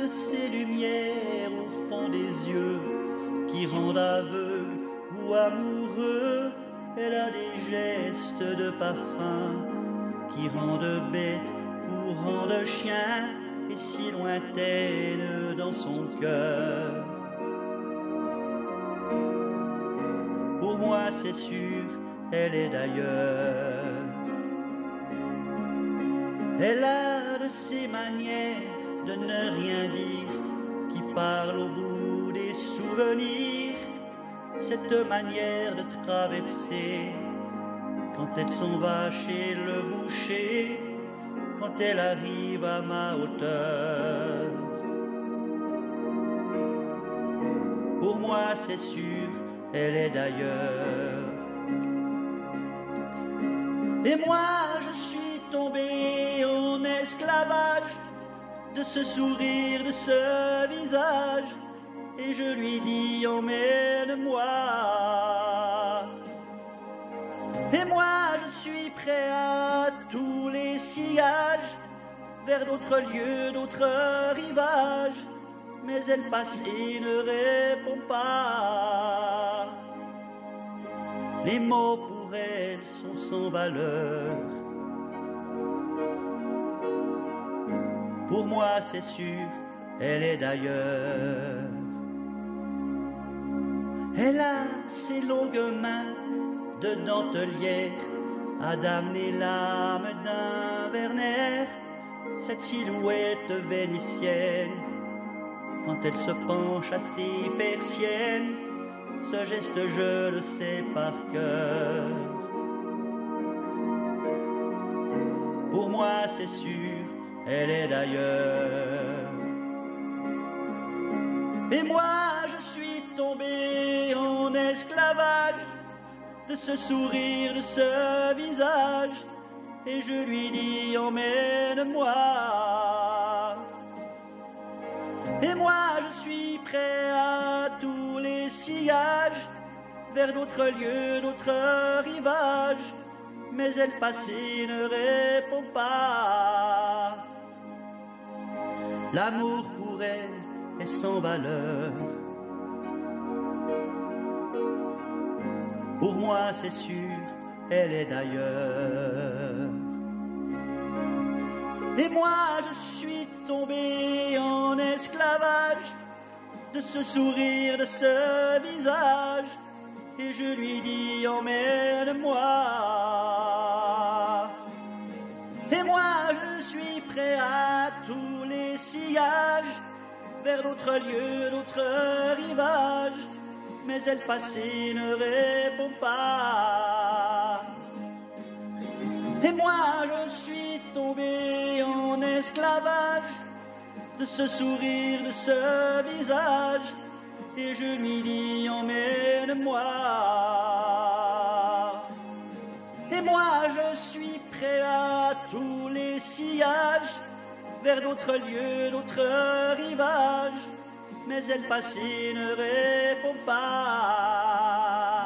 ces lumières au fond des yeux qui rendent aveugle ou amoureux. Elle a des gestes de parfum qui rendent bête ou rendent chien, et si lointaine dans son cœur. Pour moi c'est sûr, elle est d'ailleurs. Elle a de ces manières de ne rien dire qui parle au bout des souvenirs. Cette manière de traverser quand elle s'en va chez le boucher, quand elle arrive à ma hauteur. Pour moi c'est sûr, elle est d'ailleurs. Et moi je suis tombé en esclavage de ce sourire, de ce visage, et je lui dis emmène-moi. Et moi je suis prêt à tous les sillages, vers d'autres lieux, d'autres rivages, mais elle passe et ne répond pas. Les mots pour elle sont sans valeur. Pour moi c'est sûr, elle est d'ailleurs. Elle a ses longues mains de dentelière à damner l'âme d'un Werner, cette silhouette vénitienne quand elle se penche à ses persiennes. Ce geste je le sais par cœur. Pour moi c'est sûr, elle est d'ailleurs. Et moi je suis tombé en esclavage de ce sourire, de ce visage, et je lui dis emmène-moi. Et moi je suis prêt à tous les sillages, vers d'autres lieux, d'autres rivages, mais elle passe et ne répond pas. L'amour pour elle est sans valeur. Pour moi c'est sûr, elle est d'ailleurs. Et moi je suis tombé en esclavage de ce sourire, de ce visage, et je lui dis emmène-moi. Et moi je suis prêt à tous les sillages, vers d'autres lieux, d'autres rivages, mais elle passe et ne répond pas. Et moi je suis tombé en esclavage de ce sourire, de ce visage, et je lui dis emmène-moi. Et moi je suis prêt à tous les sillages, vers d'autres lieux, d'autres rivages, mais elle passe et ne répond pas.